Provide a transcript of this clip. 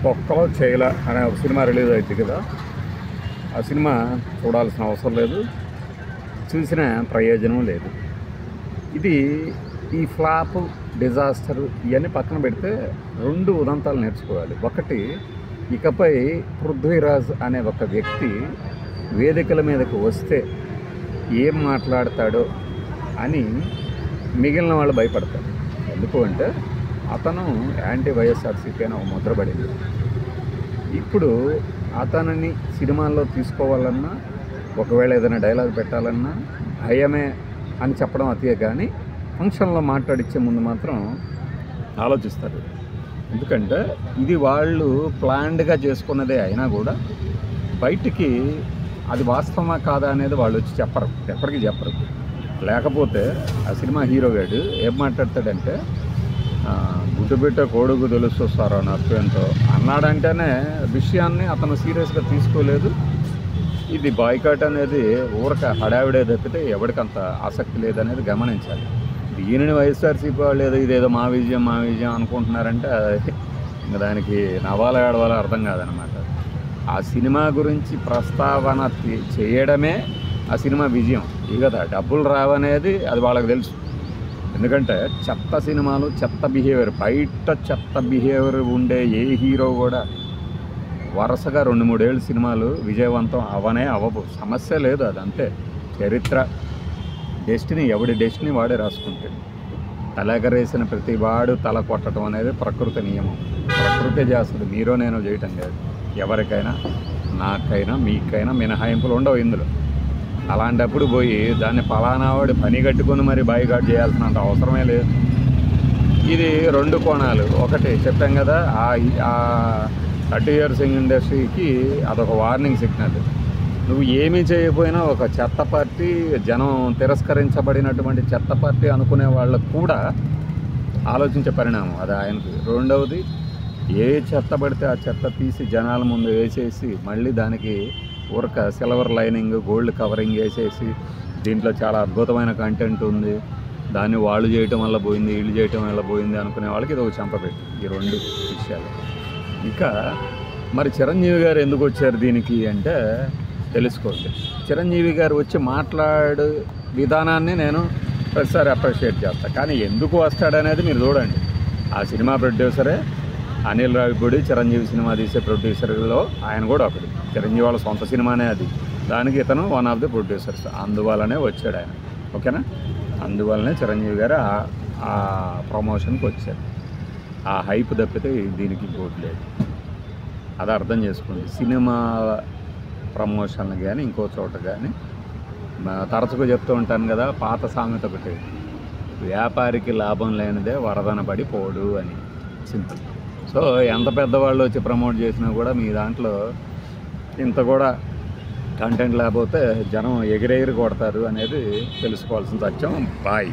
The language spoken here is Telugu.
తొక్కలో చేయల అనే ఒక సినిమా రిలీజ్ అవుతుంది కదా, ఆ సినిమా చూడాల్సిన అవసరం లేదు, చూసిన ప్రయోజనం లేదు. ఇది ఈ ఫ్లాప్, డిజాస్టర్ ఇవన్నీ పక్కన పెడితే 2 ఉదంతాలు నేర్చుకోవాలి. ఒకటి, ఇకపై పృథ్వీరాజ్ అనే ఒక వ్యక్తి వేదికల మీదకు వస్తే ఏం మాట్లాడతాడో అని మిగిలిన వాళ్ళు భయపడతారు. ఎందుకు అంటే అతను యాంటీ వైఎస్ఆర్సీపీ అని ఒక ముద్ర పడింది. ఇప్పుడు అతనిని సినిమాల్లో తీసుకోవాలన్నా, ఒకవేళ ఏదైనా డైలాగ్ పెట్టాలన్నా భయమే అని చెప్పడం అతియే, కానీ ఫంక్షన్లో మాట్లాడిచ్చే ముందు మాత్రం ఆలోచిస్తారు. ఎందుకంటే ఇది వాళ్ళు ప్లాన్డ్గా చేసుకున్నదే అయినా కూడా బయటికి అది వాస్తవమా కాదా అనేది వాళ్ళు వచ్చి చెప్పరు, ఎప్పటికీ చెప్పరు. లేకపోతే ఆ సినిమా హీరో గారు ఏం మాట్లాడతాడంటే, గుడ్డుబిట్ట కోడుకు తెలుసు సార్ అని అర్థంతో అన్నాడంటేనే విషయాన్ని అతను సీరియస్గా తీసుకోలేదు. ఇది బాయ్కాట్ అనేది ఊరక హడావిడే తప్పితే ఎవరికంత ఆసక్తి లేదనేది గమనించాలి. దీనిని వైఎస్ఆర్సీపీ వాళ్ళు ఇదేదో మా విజయం అనుకుంటున్నారంటే ఇంకా దానికి నవ్వాలో ఏడవాలో అర్థం కాదనమాట. ఆ సినిమా గురించి ప్రస్తావన చేయడమే ఆ సినిమా విజయం. ఇక డబ్బులు రావనేది అది వాళ్ళకి తెలుసు. ఎందుకంటే చెత్త సినిమాలు, చెత్త బిహేవియర్, బయట చెత్త బిహేవియర్ ఉండే ఏ హీరో కూడా వరుసగా 2-3 ఏళ్ళు సినిమాలు విజయవంతం అవ్వవు. సమస్య లేదు, అదంతే చరిత్ర, డెస్టినీ. ఎవడి డెస్టినీ వాడే రాసుకుంటాడు. తలెగరేసిన ప్రతి వాడు తల కొట్టడం అనేది ప్రకృతి నియమం. ప్రకృతి చేస్తుంది, మీరో నేను చేయటం లేదు. ఎవరికైనా, నాకైనా, మీకైనా మినహాయింపులు ఉండవు ఇందులో. అలాంటప్పుడు పోయి దాన్ని ఫలానా వాడు పని కట్టుకుని మరి బాయ్కాట్ చేయాల్సినంత అవసరమే లేదు. ఇది 2 కోణాలు. ఒకటి చెప్పాం కదా, ఆ 30 years ఇండస్ట్రీకి అదొక వార్నింగ్ సిగ్నల్. నువ్వు ఏమీ చేయకపోయినా ఒక చెత్త పార్టీ, జనం తిరస్కరించబడినటువంటి చెత్త పార్టీ అనుకునే వాళ్ళకు కూడా ఆలోచించే పరిణామం అది ఆయనకు. రెండవది, ఏ చెత్త పడితే ఆ చెత్త తీసి జనాల ముందు వేసేసి మళ్ళీ దానికి ఊరక సిల్వర్ లైనింగ్, గోల్డ్ కవరింగ్ వేసేసి దీంట్లో చాలా అద్భుతమైన కంటెంట్ ఉంది, దాన్ని వాళ్ళు చేయటం వల్ల పోయింది, వీళ్ళు చేయటం వల్ల పోయింది అనుకునే వాళ్ళకి ఇది ఒక చంపపెట్టు. ఈ 2 విషయాలు. ఇంకా మరి చిరంజీవి గారు ఎందుకు వచ్చారు దీనికి అంటే తెలుసుకోండి. చిరంజీవి గారు వచ్చి మాట్లాడు విధానాన్ని నేను ప్రతిసారి అప్రిషియేట్ చేస్తాను, కానీ ఎందుకు వస్తాడనేది మీరు చూడండి. ఆ సినిమా ప్రొడ్యూసరే అనిల్ రావిపూడి, చిరంజీవి సినిమా తీసే ప్రొడ్యూసర్లో ఆయన కూడా ఒకడు. చిరంజీవి వాళ్ళ సొంత సినిమానే అది, దానికి ఇతను వన్ ఆఫ్ ది ప్రొడ్యూసర్స్. అందువల్లనే వచ్చాడు ఆయన, ఓకేనా? అందువల్లనే చిరంజీవి గారు ఆ ప్రమోషన్కి వచ్చారు. ఆ హైప్ తప్పితే దీనికి పోటీ లేదు. అది అర్థం చేసుకోండి. సినిమా ప్రమోషన్లు కానీ ఇంకో చోట కానీ తరచుగా చెప్తూ ఉంటాను కదా, పాత సామెత ఒకటి, వ్యాపారికి లాభం లేనిదే వరదన పడి పోడు అని. సింపుల్. సో ఎంత పెద్దవాళ్ళు వచ్చి ప్రమోట్ చేసినా కూడా మీ దాంట్లో ఇంత కూడా కంటెంట్ లేకపోతే జనం ఎగిరెగిరి కొడతారు అనేది తెలుసుకోవాల్సిన సత్యం. బాయ్.